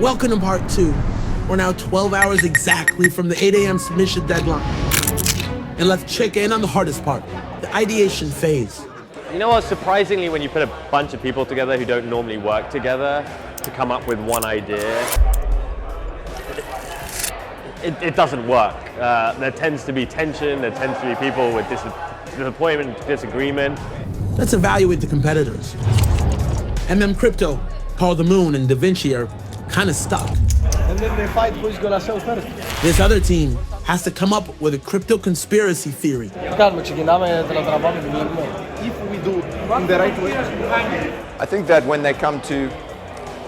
Welcome to part 2. We're now 12 hours exactly from the 8 a.m. submission deadline. And let's check in on the hardest part, the ideation phase. You know what, surprisingly, when you put a bunch of people together who don't normally work together to come up with one idea, it doesn't work. There tends to be tension, there tends to be people with disappointment, disagreement. Let's evaluate the competitors. Crypto, Paul the Moon, and Da Vinci are kind of stuck. And then they fight who's gonna sell first. This other team has to come up with a crypto conspiracy theory. If we do in the right way. I think that when they come to,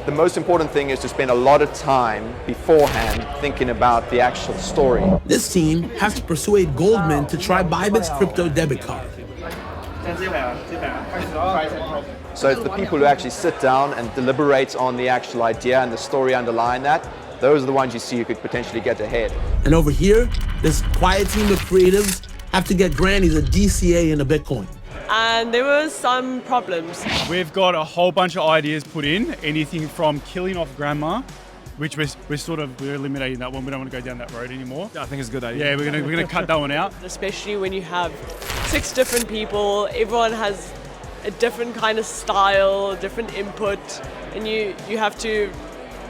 the most important thing is to spend a lot of time beforehand thinking about the actual story. This team has to persuade Goldman to try Bybit's crypto debit card. So it's the people who actually sit down and deliberate on the actual idea and the story underlying that. Those are the ones you see who could potentially get ahead. And over here, this quiet team of creatives have to get grannies a DCA and a Bitcoin. And there were some problems. We've got a whole bunch of ideas put in, anything from killing off grandma, which we're eliminating that one. We don't want to go down that road anymore. I think it's a good idea. Yeah, we're gonna cut that one out. Especially when you have 6 different people, everyone has a different kind of style, different input, and you have to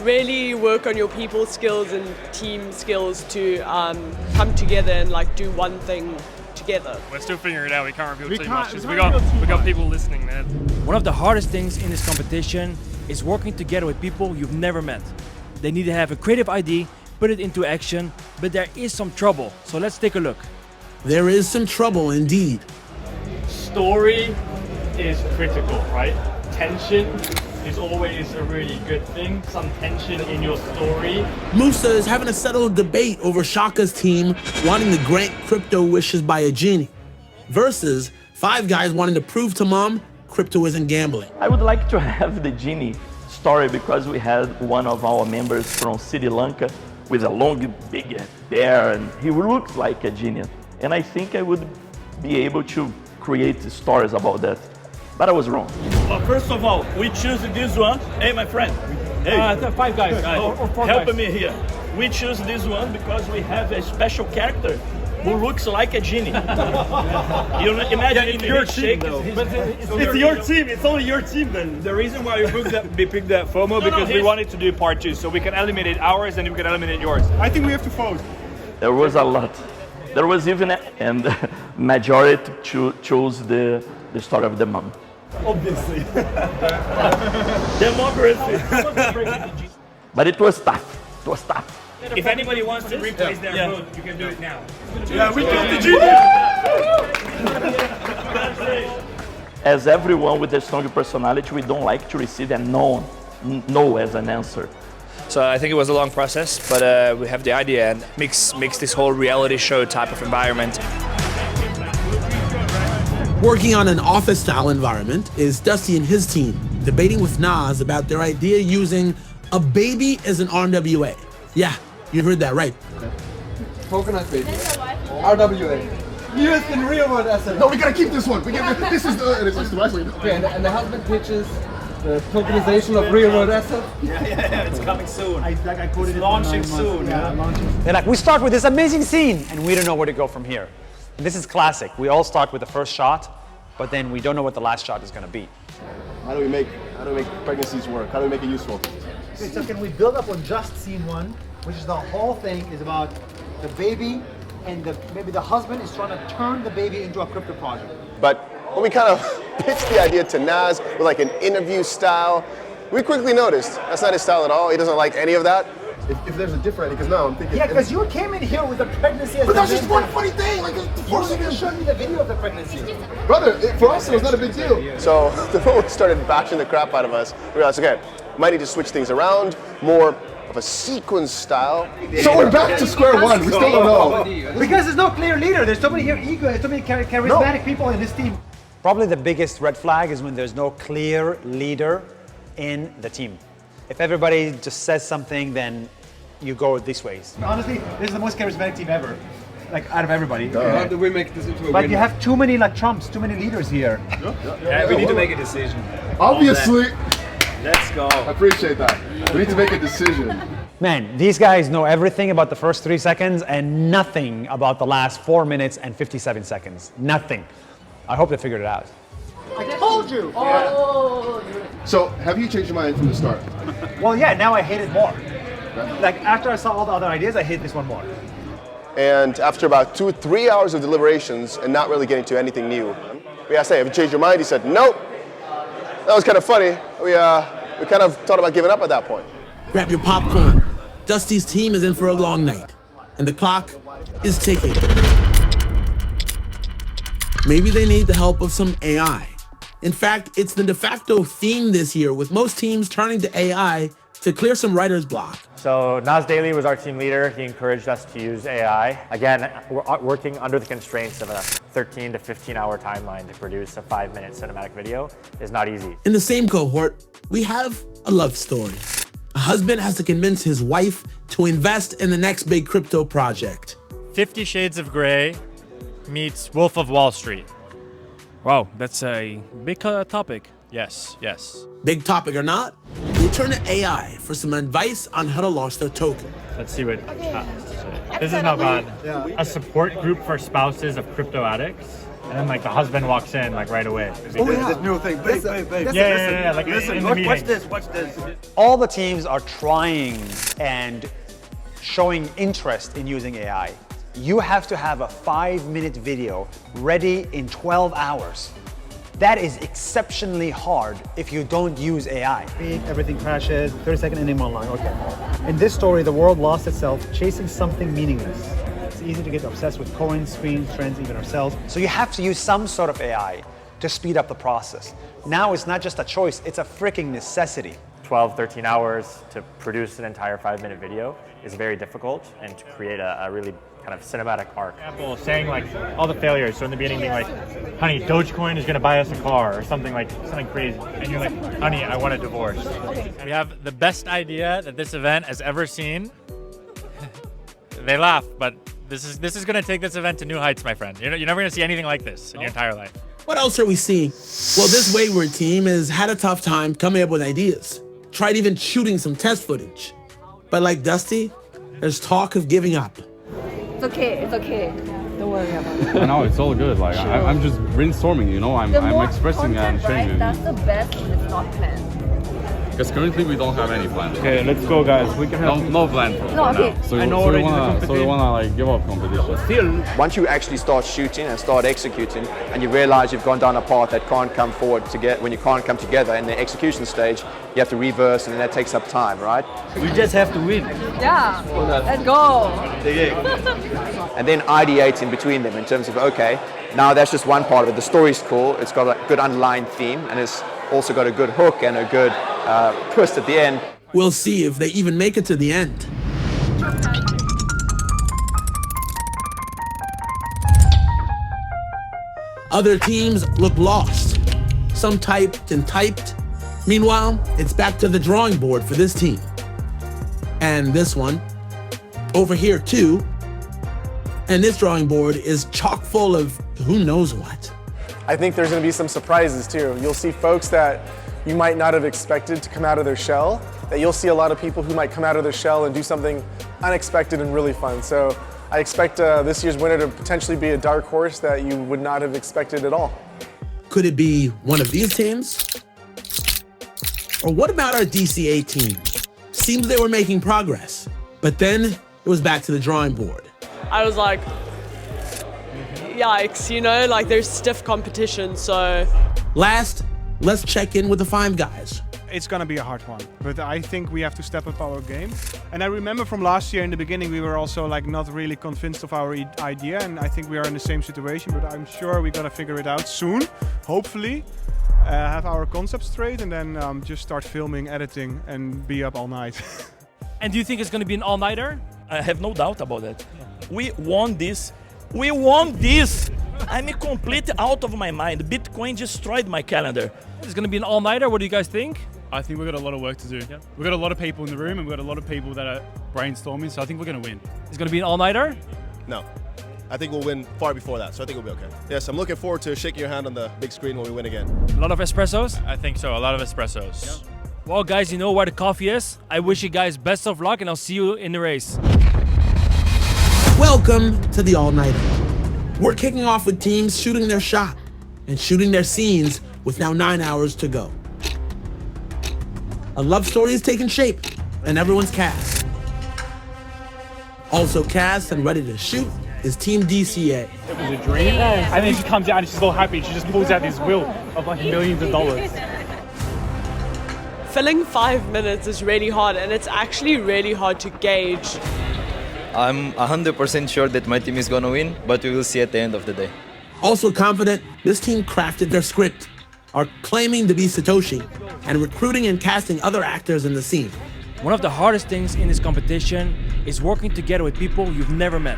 really work on your people skills and team skills to come together and like do one thing together. We're still figuring it out. We can't reveal too much. We got people listening, man. One of the hardest things in this competition is working together with people you've never met. They need to have a creative idea, put it into action, but there is some trouble. So let's take a look. There is some trouble indeed. Story is critical, right? Tension is always a really good thing. Some tension in your story. Musa is having a settled debate over Shaka's team wanting to grant crypto wishes by a genie versus 5 guys wanting to prove to mom crypto isn't gambling. I would like to have the genie story because we had one of our members from Sri Lanka with a long, big hair, and he looks like a genius. And I think I would be able to create stories about that. But I was wrong. First of all, we choose this one. Hey, my friend. Hey, 5 guys. or 4 help guys. Me here. We choose this one because we have a special character who looks like a genie. You imagine if your team, though. It's your team. It's only your team then. The reason why we picked that FOMO because we wanted to do part 2, so we can eliminate ours and we can eliminate yours. I think we have to vote. There was a lot. There was even and majority chose the story of the mom. Obviously. Democracy. But it was tough. It was tough. If anybody wants to replace their vote, you can do it now. Yeah, we killed the genie. As everyone with a strong personality, we don't like to receive a no as an answer. So I think it was a long process, but we have the idea and mix this whole reality show type of environment. Working on an office-style environment is Dusty and his team, debating with Nas about their idea using a baby as an RWA. Yeah, you heard that right. Coconut baby. RWA. Used in real world asset. No, we gotta keep this one. This is the. Okay, and the husband pitches the tokenization of real world assets. Yeah, it's coming soon. It's launching soon. They're like, we start with this amazing scene, and we don't know where to go from here. And this is classic. We all start with the first shot, but then we don't know what the last shot is going to be. How do we make pregnancies work? How do we make it useful? Okay, so can we build up on just scene 1, which is the whole thing is about the baby and maybe the husband is trying to turn the baby into a crypto project. But when we kind of pitched the idea to Nas with like an interview style, we quickly noticed that's not his style at all. He doesn't like any of that. If there's a different, because now I'm thinking. Yeah, because you came in here with the pregnancy as but that's just one funny thing. Like, you didn't show me the video of the pregnancy. Brother, for us it was not a big deal. So the moment we started bashing the crap out of us, we realized, okay, might need to switch things around, more of a sequence style. So we're back to square one. We still don't know. Because there's no clear leader. There's so many ego. There's so many charismatic people in this team. Probably the biggest red flag is when there's no clear leader in the team. If everybody just says something, then you go this ways. Honestly, this is the most charismatic team ever. Like, out of everybody. How do we make this into a But you have too many like Trumps, too many leaders here. Yeah, we need to make a decision. Obviously. Let's go. I appreciate that. We need to make a decision. Man, these guys know everything about the first 3 seconds and nothing about the last 4 minutes and 57 seconds. Nothing. I hope they figured it out. I told you! Oh! So, have you changed your mind from the start? Well, yeah, now I hate it more. Like, after I saw all the other ideas, I hate this one more. And after about 2-3 hours of deliberations and not really getting to anything new, we asked, hey, have you changed your mind? He said, nope. That was kind of funny. We kind of thought about giving up at that point. Grab your popcorn. Dusty's team is in for a long night, and the clock is ticking. Maybe they need the help of some AI. In fact, it's the de facto theme this year, with most teams turning to AI to clear some writer's block. So Nas Daly was our team leader. He encouraged us to use AI. Again, we're working under the constraints of a 13 to 15 hour timeline to produce a 5-minute cinematic video is not easy. In the same cohort, we have a love story. A husband has to convince his wife to invest in the next big crypto project. 50 Shades of Grey meets Wolf of Wall Street. Wow, that's a big topic. Yes, yes. Big topic or not, we'll turn to AI for some advice on how to launch their token. Let's see what chat has to say. This is now gone. A support group for spouses of crypto addicts. And then like the husband walks in like right away. Oh yeah, this new thing. Babe. Yeah. Like listen, in the meeting. watch this. All the teams are trying and showing interest in using AI. You have to have a 5-minute video ready in 12 hours. That is exceptionally hard if you don't use AI. Everything crashes, 30-second ending online, okay. In this story, the world lost itself chasing something meaningless. It's easy to get obsessed with coins, screens, trends, even ourselves. So you have to use some sort of AI to speed up the process. Now it's not just a choice, it's a freaking necessity. 12, 13 hours to produce an entire 5-minute video is very difficult, and to create a really kind of cinematic arc. Apple saying like all the failures. So in the beginning being like, honey, Dogecoin is gonna buy us a car or something crazy. And you're like, honey, I want a divorce. We have the best idea that this event has ever seen. They laugh, but this is gonna take this event to new heights, my friend. You're never gonna see anything like this in your entire life. What else are we seeing? Well, this wayward team has had a tough time coming up with ideas. Tried even shooting some test footage. But like Dusty, there's talk of giving up. It's okay. Don't worry about it. I know, it's all good. Like I'm just brainstorming, you know. I'm expressing and sharing. That's the best when it's not planned. Because currently we don't have any plan. Okay, let's go, guys. We can have no plan for now. So we wanna like give up competition. Still, once you actually start shooting and start executing, and you realize you've gone down a path that can't come forward to get when you can't come together in the execution stage, you have to reverse, and then that takes up time, right? We just have to win. Yeah. Let's go. And then ideate in between them in terms of, okay, now that's just one part of it. The story's cool. It's got a good underlying theme, and it's also got a good hook and a good twist at the end. We'll see if they even make it to the end. Other teams look lost. Some typed and typed. Meanwhile, it's back to the drawing board for this team. And this one, over here too. And this drawing board is chock full of who knows what. I think there's going to be some surprises too. You'll see folks that you might not have expected to come out of their shell, that you'll see a lot of people who might come out of their shell and do something unexpected and really fun. So I expect this year's winner to potentially be a dark horse that you would not have expected at all. Could it be one of these teams? Or what about our DCA team? Seems they were making progress, but then it was back to the drawing board. I was like, yikes, you know, like there's stiff competition, so. Last, let's check in with the 5 guys. It's gonna be a hard one, but I think we have to step up our game. And I remember from last year in the beginning, we were also like not really convinced of our idea, and I think we are in the same situation, but I'm sure we're gonna figure it out soon, hopefully. Have our concept straight, and then just start filming, editing, and be up all night. And do you think it's gonna be an all-nighter? I have no doubt about that. We won this. We won this! I'm completely out of my mind. Bitcoin destroyed my calendar. It's gonna be an all-nighter. What do you guys think? I think we've got a lot of work to do. Yeah. We've got a lot of people in the room, and we've got a lot of people that are brainstorming, so I think we're gonna win. It's gonna be an all-nighter? No. I think we'll win far before that, so I think we'll be okay. Yes, I'm looking forward to shaking your hand on the big screen when we win again. A lot of espressos? I think so, a lot of espressos. Well, guys, you know where the coffee is. I wish you guys best of luck, and I'll see you in the race. Welcome to the all-nighter. We're kicking off with teams shooting their shot and shooting their scenes with now 9 hours to go. A love story is taking shape, and everyone's cast. Also cast and ready to shoot is Team DCA. It was a dream, and then she comes out and she's so happy. She just pulls out this will of like millions of dollars. Filling 5 minutes is really hard, and it's actually really hard to gauge. I'm 100% sure that my team is gonna win, but we will see at the end of the day. Also confident, this team crafted their script, are claiming to be Satoshi, and recruiting and casting other actors in the scene. One of the hardest things in this competition is working together with people you've never met.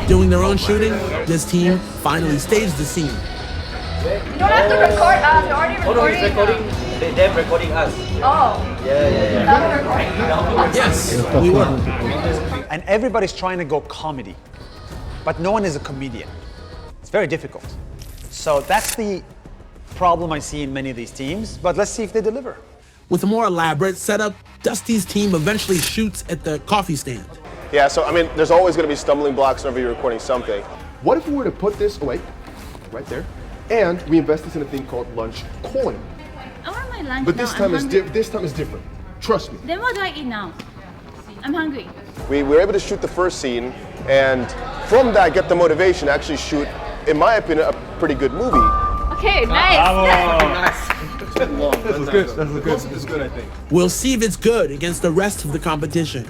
Doing their own shooting, this team finally staged the scene. You don't have to record us, we're already recording. They're recording us. Oh. Yeah. Yes, we were. And everybody's trying to go comedy, but no one is a comedian. It's very difficult. So that's the problem I see in many of these teams, but let's see if they deliver. With a more elaborate setup, Dusty's team eventually shoots at the coffee stand. Yeah, so I mean, there's always going to be stumbling blocks whenever you're recording something. What if we were to put this away, right there, and we invest this in a thing called lunch coin? I want my lunch But now. this time I'm is different. Trust me. Then what do I eat now? I'm hungry. We were able to shoot the first scene, and from that, get the motivation to actually shoot, in my opinion, a pretty good movie. Okay, nice. This is good. This is good, I think. We'll see if it's good against the rest of the competition.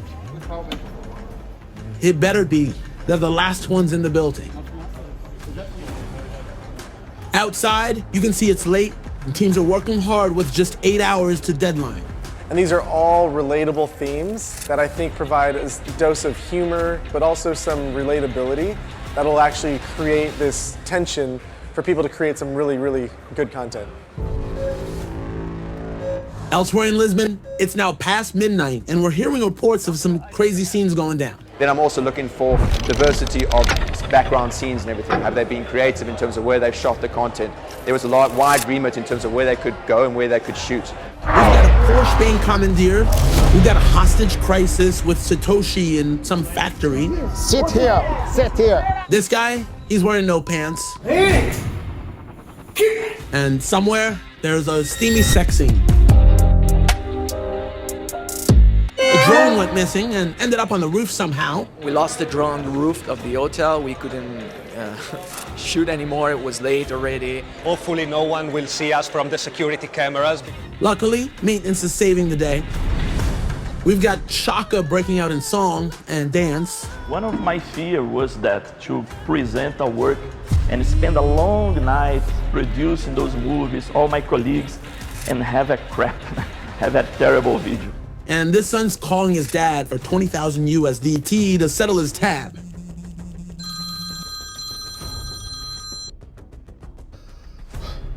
It better be. They're the last ones in the building. Outside, you can see it's late, and teams are working hard with just 8 hours to deadline. And these are all relatable themes that I think provide a dose of humor, but also some relatability that'll actually create this tension for people to create some really, really good content. Elsewhere in Lisbon, it's now past midnight, and we're hearing reports of some crazy scenes going down. Then I'm also looking for diversity of background scenes and everything. Have they been creative in terms of where they've shot the content? There was a wide remit in terms of where they could go and where they could shoot. We've got a Porsche being commandeered. We've got a hostage crisis with Satoshi in some factory. Sit here. This guy, he's wearing no pants. And somewhere, there's a steamy sex scene. The drone went missing and ended up on the roof somehow. We lost the drone on the roof of the hotel. We couldn't shoot anymore. It was late already. Hopefully no one will see us from the security cameras. Luckily, maintenance is saving the day. We've got Shaka breaking out in song and dance. One of my fears was that to present a work and spend a long night producing those movies, all my colleagues, and have a terrible video. And this son's calling his dad for 20,000 USDT to settle his tab.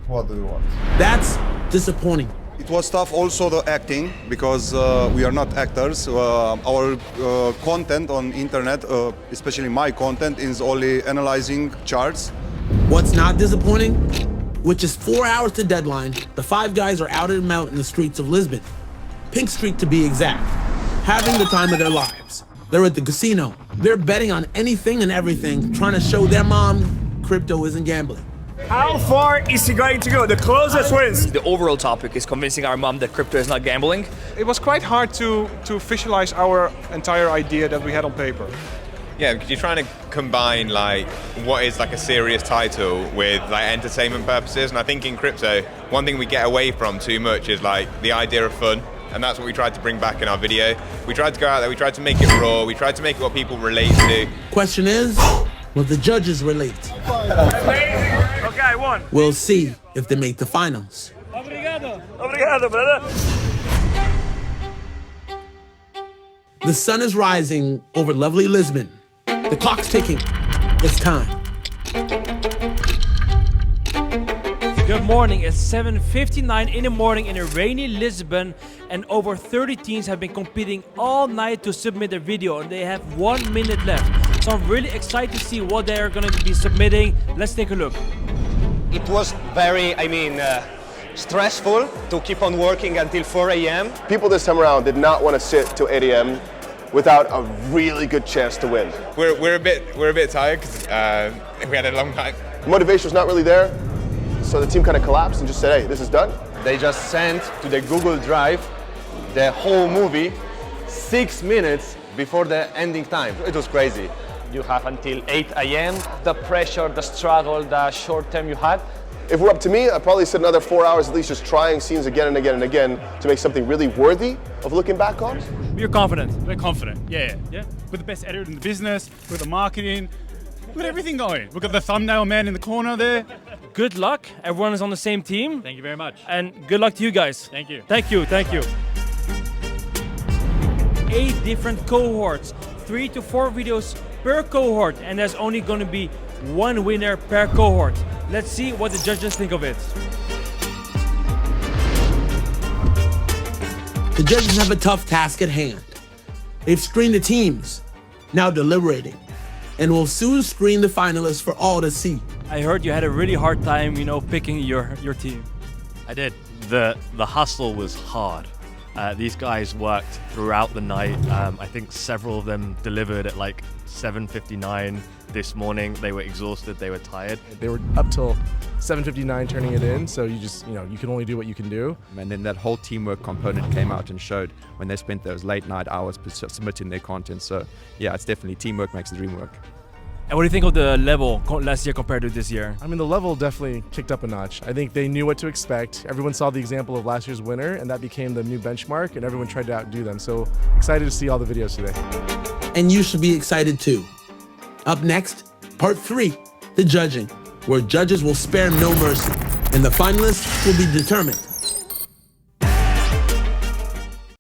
What do you want? That's disappointing. It was tough also the acting because we are not actors. Our content on internet, especially my content, is only analyzing charts. What's not disappointing? With just 4 hours to deadline, the 5 guys are out and out in the streets of Lisbon. Pink Street to be exact, having the time of their lives. They're at the casino. They're betting on anything and everything, trying to show their mom crypto isn't gambling. How far is he going to go? The closest wins. The overall topic is convincing our mom that crypto is not gambling. It was quite hard to visualize our entire idea that we had on paper. Yeah, because you're trying to combine like what is like a serious title with like entertainment purposes, and I think in crypto, one thing we get away from too much is like the idea of fun. And that's what we tried to bring back in our video. We tried to go out there, we tried to make it raw, we tried to make it what people relate to. Question is, will the judges relate? Okay, I won. We'll see if they make the finals. Obrigado, brother. The sun is rising over lovely Lisbon. The clock's ticking. It's time. Good morning, it's 7:59 in the morning in a rainy Lisbon, and over 30 teams have been competing all night to submit their video, and they have 1 minute left. So I'm really excited to see what they're going to be submitting. Let's take a look. It was very, stressful to keep on working until 4 a.m. People this time around did not want to sit till 8 a.m. without a really good chance to win. We're a bit tired because we had a long night. Motivation was not really there, so the team kind of collapsed and just said, hey, this is done. They just sent to the Google Drive the whole movie 6 minutes before the ending time. It was crazy. You have until 8 a.m. The pressure, the struggle, the short term you had. If we're up to me, I'd probably sit another 4 hours at least just trying scenes again and again and again to make something really worthy of looking back on. You're confident. We're confident, yeah. With the best editor in the business, with the marketing, with everything going. We've got the thumbnail man in the corner there. Good luck. Everyone is on the same team. Thank you very much. And good luck to you guys. Thank you. Thank you, thank you. 8 different cohorts, 3 to 4 videos per cohort, and there's only going to be 1 winner per cohort. Let's see what the judges think of it. The judges have a tough task at hand. They've screened the teams, now deliberating, and will soon screen the finalists for all to see. I heard you had a really hard time, picking your team. I did. The hustle was hard. These guys worked throughout the night. I think several of them delivered at like 7:59 this morning. They were exhausted, they were tired. They were up till 7:59 turning it in, so you can only do what you can do. And then that whole teamwork component came out and showed when they spent those late night hours submitting their content. So yeah, it's definitely teamwork makes the dream work. And what do you think of the level last year compared to this year? I mean, the level definitely kicked up a notch. I think they knew what to expect. Everyone saw the example of last year's winner, and that became the new benchmark, and everyone tried to outdo them. So excited to see all the videos today. And you should be excited too. Up next, part 3, the judging, where judges will spare no mercy, and the finalists will be determined